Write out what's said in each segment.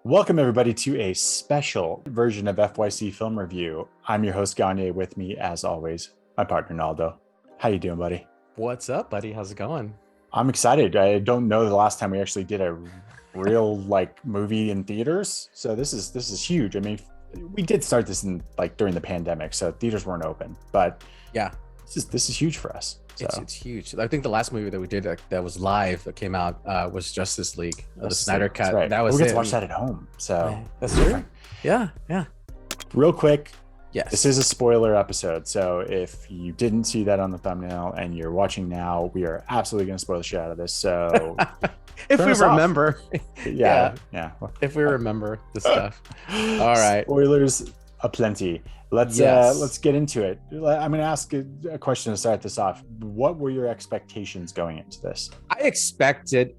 Welcome everybody to a special version of FYC Film Review. I'm your host Gagne. With me, as always, my partner Naldo. How you doing, buddy? What's up, buddy? How's it going? I'm excited. I don't know the last time we actually did a real movie in theaters, so this is huge. I mean, we did start this in during the pandemic, so theaters weren't open, but yeah, this is huge for us. So. It's huge. I think the last movie that we did that was live that came out was Justice League, the Snyder Cut. Right. That was we get to watch that at home. So that's true. Yeah. Real quick. Yes. This is a spoiler episode. So if you didn't see that on the thumbnail and you're watching now, we are absolutely going to spoil the shit out of this. So if we remember. Yeah. If we remember the stuff. All right. Spoilers aplenty. Let's get into it. I'm going to ask a question to start this off. What were your expectations going into this? I expected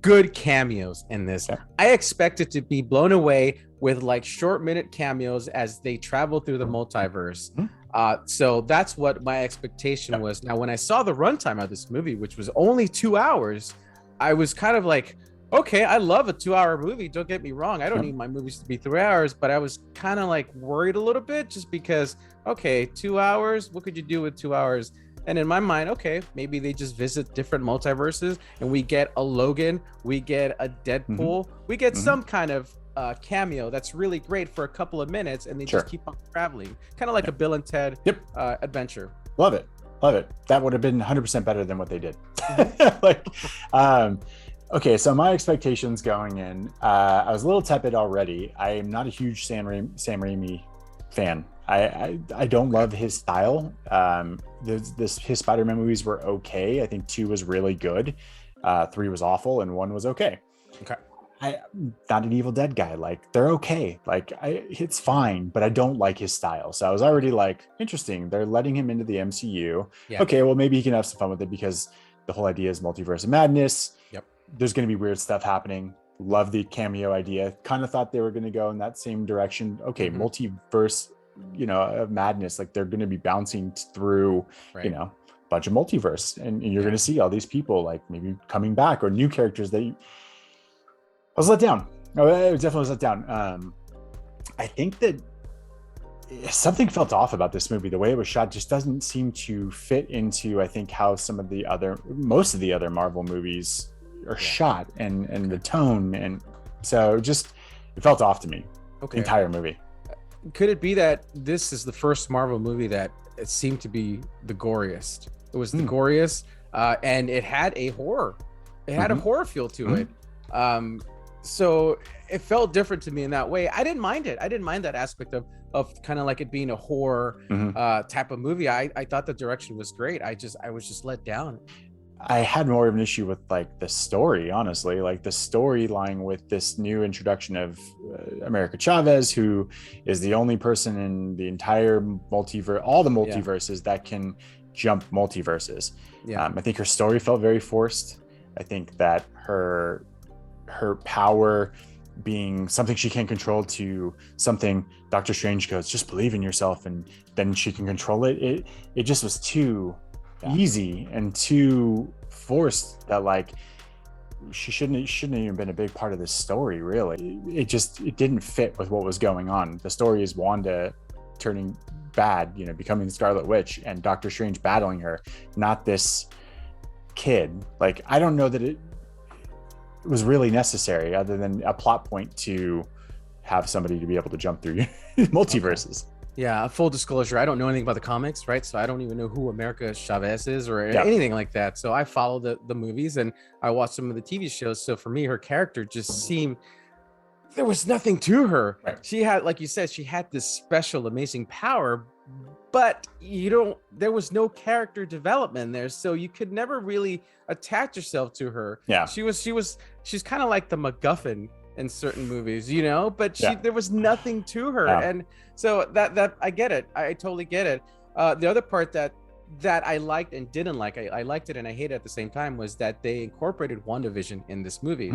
good cameos in this. Okay. I expected to be blown away with short minute cameos as they travel through the multiverse. Mm-hmm. So that's what my expectation was. Now, when I saw the runtime of this movie, which was only 2 hours, I was kind of like, okay, I love a 2-hour movie. Don't get me wrong. I don't need my movies to be 3 hours, but I was kind of worried a little bit just because, okay, 2 hours, what could you do with 2 hours? And in my mind, okay, maybe they just visit different multiverses and we get a Logan, we get a Deadpool, we get some kind of cameo that's really great for a couple of minutes and they just keep on traveling. Kind of like a Bill and Ted adventure. Love it. That would have been 100% better than what they did. Okay, so my expectations going in, I was a little tepid already. I am not a huge Sam Raimi fan. I don't love his style. His Spider-Man movies were okay. I think 2 was really good. 3 was awful, and 1 was okay. Okay. I'm not an Evil Dead guy. They're okay. It's fine, but I don't like his style. So I was already interesting. They're letting him into the MCU. Yeah. Okay, well maybe he can have some fun with it because the whole idea is multiverse of madness. Yep. There's going to be weird stuff happening. Love the cameo idea. Kind of thought they were going to go in that same direction. Okay, multiverse, of madness. They're going to be bouncing through, a bunch of multiverse, and you're going to see all these people maybe coming back or new characters that I was let down. I definitely was let down. I think that something felt off about this movie. The way it was shot just doesn't seem to fit into, I think, how most of the other Marvel movies are shot and the tone. And so it felt off to me. Okay. The entire movie. Could it be that this is the first Marvel movie that it seemed to be the goriest? It was the goriest, and it had a horror. It had a horror feel to it. So it felt different to me in that way. I didn't mind it. I didn't mind that aspect of kind of it being a horror type of movie. I thought the direction was great. I was just let down. I had more of an issue with the story, honestly, the storyline with this new introduction of America Chavez, who is the only person in the entire multiverse, all the multiverses that can jump multiverses. I think her story felt very forced. I think that her power being something she can't control to something Doctor Strange goes, just believe in yourself, and then she can control it. It just was too easy and too forced that she shouldn't even been a big part of this story, really. It didn't fit with what was going on. The story is Wanda turning bad, becoming the Scarlet Witch, and Doctor Strange battling her, not this kid. I don't know that it was really necessary other than a plot point to have somebody to be able to jump through multiverses. Yeah, full disclosure, I don't know anything about the comics, right? So I don't even know who America Chavez is or anything like that. So I follow the movies and I watched some of the TV shows. So for me, her character just seemed, there was nothing to her. Right. She had, like you said, she had this special, amazing power, but there was no character development there. So you could never really attach yourself to her. Yeah. She's kind of like the MacGuffin in certain movies, but there was nothing to her. And so that I get it. I totally get it. The other part that I liked and didn't like, I liked it and I hated it at the same time, was that they incorporated WandaVision in this movie.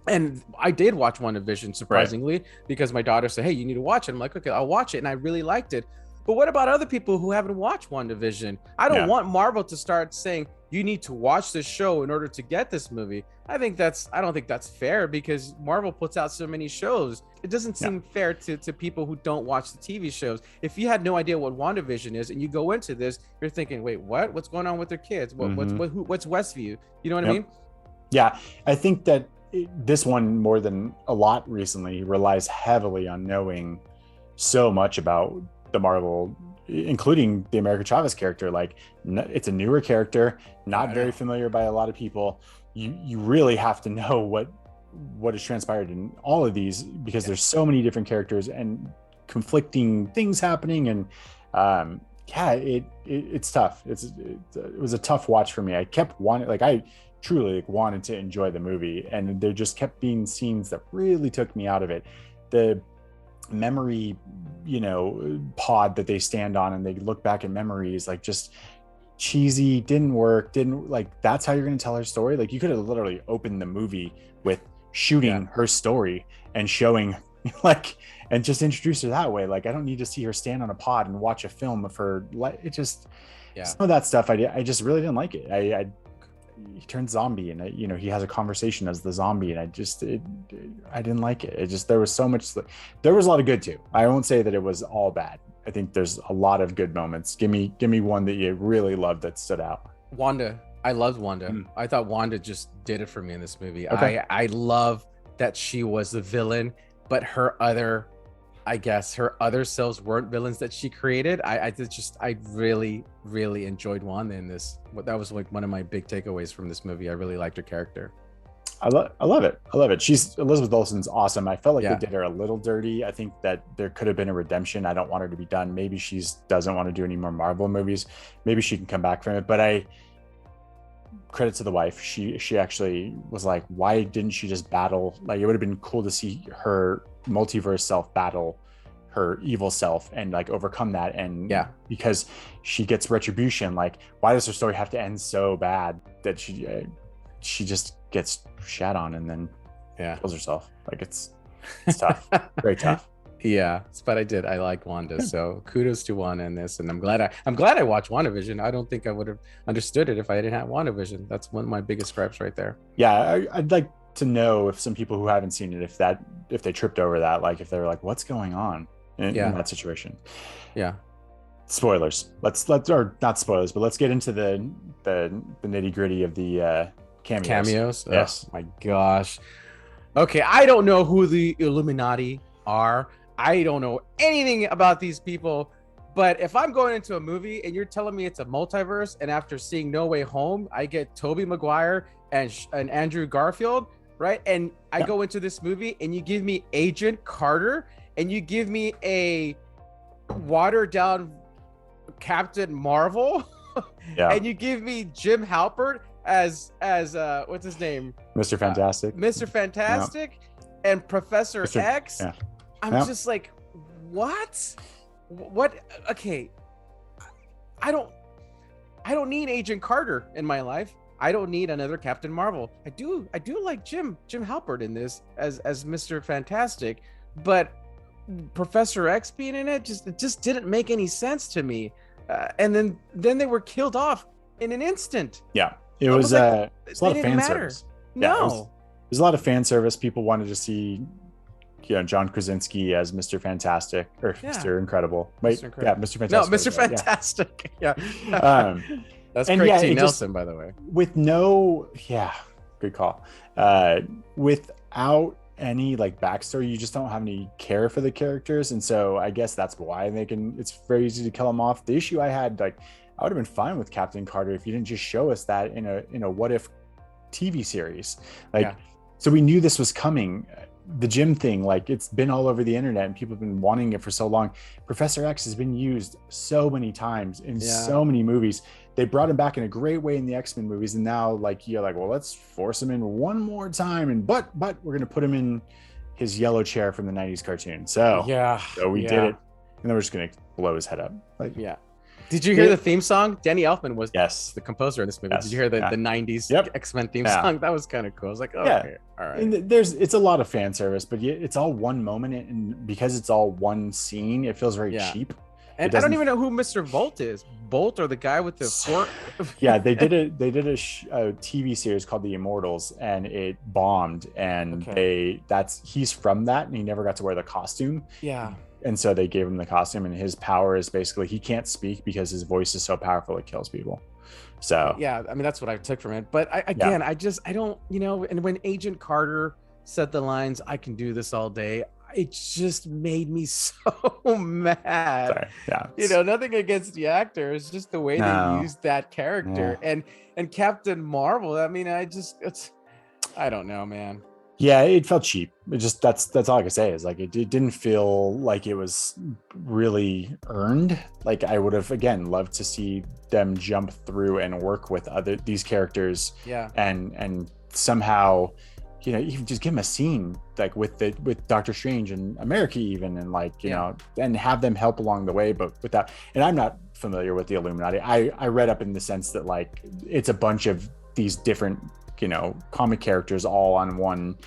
And I did watch WandaVision, surprisingly, because my daughter said, hey, you need to watch it. I'm like, okay, I'll watch it. And I really liked it. But what about other people who haven't watched WandaVision? I don't want Marvel to start saying, you need to watch this show in order to get this movie. I don't think that's fair, because Marvel puts out so many shows. It doesn't seem fair to people who don't watch the TV shows. If you had no idea what WandaVision is and you go into this, you're thinking, wait, what's going on with their kids? What's Westview? You know what I mean? Yeah, I think that this one, more than a lot recently, relies heavily on knowing so much about the Marvel, including the America Chavez character. Like, it's a newer character, not very familiar by a lot of people. You really have to know what has transpired in all of these, because there's so many different characters and conflicting things happening. And it's tough. It was a tough watch for me. I kept wanting, like, I truly wanted to enjoy the movie, and there just kept being scenes that really took me out of it. The memory, pod that they stand on and they look back at memories, like, just cheesy, didn't work. That's how you're going to tell her story. Like, you could have literally opened the movie with shooting her story and showing and just introduce her that way. Like, I don't need to see her stand on a pod and watch a film of her. Some of that stuff I just really didn't like it. He turns zombie, and he has a conversation as the zombie, and I didn't like it. There was so much. There was a lot of good too. I won't say that it was all bad. I think there's a lot of good moments. Give me one that you really loved that stood out. Wanda. I loved Wanda. I thought Wanda just did it for me in this movie. Okay. I love that she was the villain, but her other selves weren't villains that she created. I really, really enjoyed Wanda in this. That was like one of my big takeaways from this movie. I really liked her character. I love it. Elizabeth Olsen's awesome. I felt like they did her a little dirty. I think that there could have been a redemption. I don't want her to be done. Maybe she doesn't want to do any more Marvel movies. Maybe she can come back from it. But credit to the wife. She actually was like, why didn't she just battle? Like, it would have been cool to see her multiverse self battle her evil self and like overcome that. And because she gets retribution, like, why does her story have to end so bad that she just gets shat on and then kills herself? Like, it's tough. Very tough. Yeah, but I like Wanda, so kudos to Wanda in this, and I'm glad I watched WandaVision. I don't think I would have understood it if I didn't have WandaVision. That's one of my biggest gripes right there. Yeah, I'd like to know if some people who haven't seen it, if they tripped over that, like, if they were like, what's going on in that situation. Yeah. Spoilers. Or not spoilers, but let's get into the nitty gritty of the cameos. Yes. Oh my gosh. Okay, I don't know who the Illuminati are. I don't know anything about these people, but if I'm going into a movie and you're telling me it's a multiverse, and after seeing No Way Home, I get Tobey Maguire and Andrew Garfield, right? And I go into this movie and you give me Agent Carter and you give me a watered down Captain Marvel and you give me Jim Halpert as what's his name? Mr. Fantastic. Mr. Fantastic and Professor X. Yeah. I'm just like, what? Okay. I don't need Agent Carter in my life. I don't need another Captain Marvel. I do like Jim Halpert in this as Mr. Fantastic, but Professor X being in it just didn't make any sense to me. And then they were killed off in an instant. Yeah. It was a lot of fan service. No. There's a lot of fan service. People wanted to see John Krasinski as Mr. Fantastic or Mr. Incredible. Wait, Mr. Fantastic. No, Mr. Fantastic. Yeah. That's Craig T. Nelson, by the way. With good call. Without any like backstory, you just don't have any care for the characters, and so I guess that's why it's very easy to kill them off. The issue I had, like, I would have been fine with Captain Carter if you didn't just show us that in a what if TV series. So we knew this was coming. The Jim thing, like, it's been all over the internet and people have been wanting it for so long. Professor X has been used so many times in so many movies. They brought him back in a great way in the X-Men movies, and now, like, you're like, well, let's force him in one more time, and but we're gonna put him in his yellow chair from the 90s cartoon. So we did it, and then we're just gonna blow his head up. Did you hear the theme song? Danny Elfman was the composer of this movie. Yes. Did you hear the 90s X-Men theme song? That was kind of cool. I was like, okay, all right. And it's a lot of fan service, but it's all one moment, and because it's all one scene, it feels very cheap. And I don't even know who Mr. Volt is. Bolt or the guy with the fork? Yeah, they did a TV series called The Immortals, and it bombed. And he's from that, and he never got to wear the costume. Yeah. And so they gave him the costume, and his power is basically he can't speak because his voice is so powerful it kills people. So yeah, I mean that's what I took from it. But I don't, and when Agent Carter said the lines, "I can do this all day," it just made me so mad. Sorry. Yeah, nothing against the actor. It's just the way they used that character. And Captain Marvel. I mean, I don't know, man. Yeah, it felt cheap. It just that's all I can say is like it didn't feel like it was really earned. Like I would have again loved to see them jump through and work with these characters. Yeah. And somehow, even just give them a scene like with Doctor Strange and America even, and like and have them help along the way. But without, and I'm not familiar with the Illuminati. I read up in the sense that like it's a bunch of these different comic characters all on one,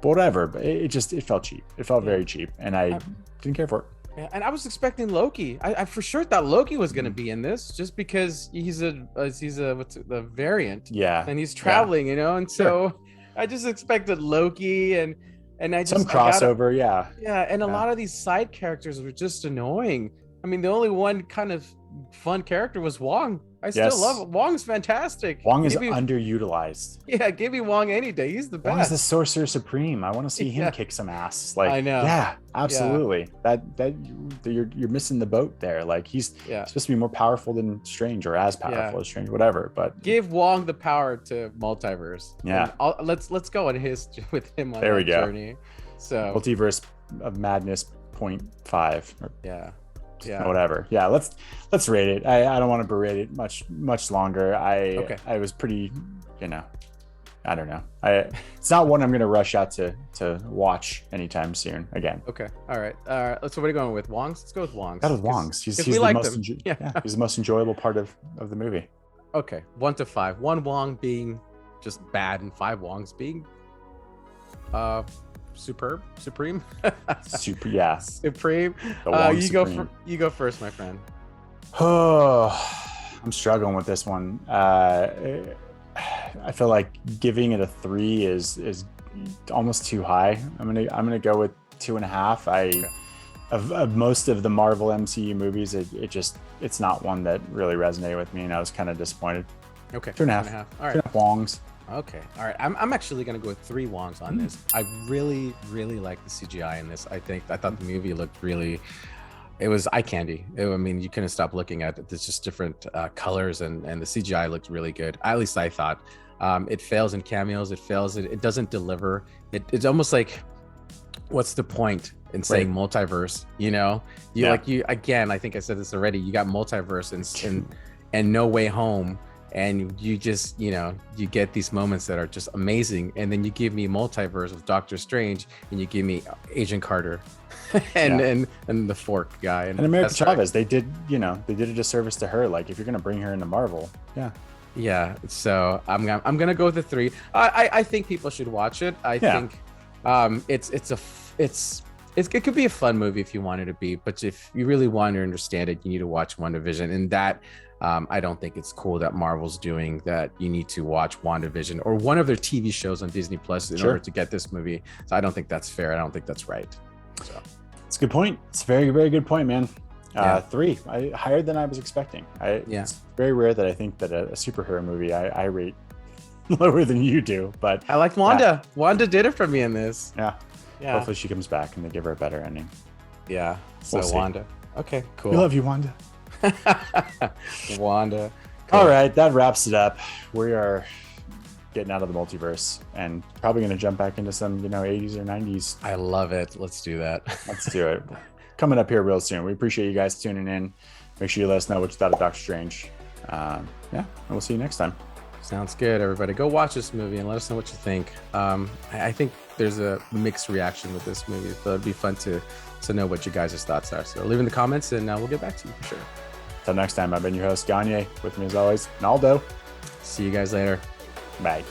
whatever. But it felt cheap. It felt very cheap, and I didn't care for it. Yeah, and I was expecting Loki. I for sure thought Loki was going to be in this, just because he's a the variant. Yeah, and he's traveling, and so I just expected Loki and I just some crossover. And a lot of these side characters were just annoying. I mean, the only one kind of fun character was Wong. I still love it. Wong's fantastic. Wong is underutilized. Yeah, give me Wong any day. He's the best. Wong is the Sorcerer Supreme. I want to see him kick some ass. Like, I know. Yeah, absolutely. Yeah. That you're missing the boat there. Like he's supposed to be more powerful than Strange, or as powerful as Strange, whatever. But give Wong the power to Multiverse. Yeah. Let's go on with him on that journey. So Multiverse of Madness 0.5. Whatever. Yeah, let's rate it. I don't want to berate it much longer. I was pretty, I don't know. It's not one I'm going to rush out to watch anytime soon again. Okay. All right. So what are you going with? Wong's? Let's go with Wong's. That was Wong's. He's the most he's the most enjoyable part of the movie. Okay. 1 to 5. 1 Wong being just bad, and 5 Wongs being supreme. Supreme. Supreme. You go first, my friend. Oh, I'm struggling with this one. I feel like giving it a 3 is almost too high. I'm gonna go with 2.5. Of most of the Marvel MCU movies, it's not one that really resonated with me, and I was kind of disappointed. Okay. 2.5. All right. 2.5 Wongs. Okay. All right. I'm actually going to go with 3 Wongs on this. I really, really like the CGI in this. I thought the movie looked it was eye candy. I mean, you couldn't stop looking at it. There's just different colors, and the CGI looked really good. At least I thought. It fails in cameos. It fails. It doesn't deliver. It's almost like, what's the point in saying multiverse? Again, I think I said this already. You got multiverse and No Way Home. And you just, you get these moments that are just amazing. And then you give me Multiverse with Doctor Strange, and you give me Agent Carter and the fork guy. And America Chavez, they did a disservice to her. Like, if you're going to bring her into Marvel. Yeah. So I'm going to go with a 3. I think people should watch it. I think it could be a fun movie if you want it to be. But if you really want to understand it, you need to watch WandaVision. And that, I don't think it's cool that Marvel's doing that. You need to watch WandaVision or one of their TV shows on Disney Plus in order to get this movie. So I don't think that's fair. I don't think that's right. So it's a good point. It's a very, very good point, man. 3, higher than I was expecting. It's very rare that I think that a superhero movie I rate lower than you do, but I like Wanda. Wanda did it for me in this. Yeah. Hopefully she comes back and they give her a better ending. Yeah. So Wanda. Okay, cool. We love you, Wanda. Wanda. Cool. All right, that wraps it up. We are getting out of the multiverse and probably going to jump back into some 80s or 90s. I love it. Let's do that. Let's do it. Coming up here real soon. We appreciate you guys tuning in. Make sure you let us know what you thought of Doctor Strange. And we'll see you next time. Sounds good, everybody. Go watch this movie and let us know what you think. I think there's a mixed reaction with this movie, so it'd be fun to know what you guys' thoughts are. So leave in the comments, and we'll get back to you for sure. Until next time, I've been your host, Gagne. With me as always, Naldo. See you guys later. Bye.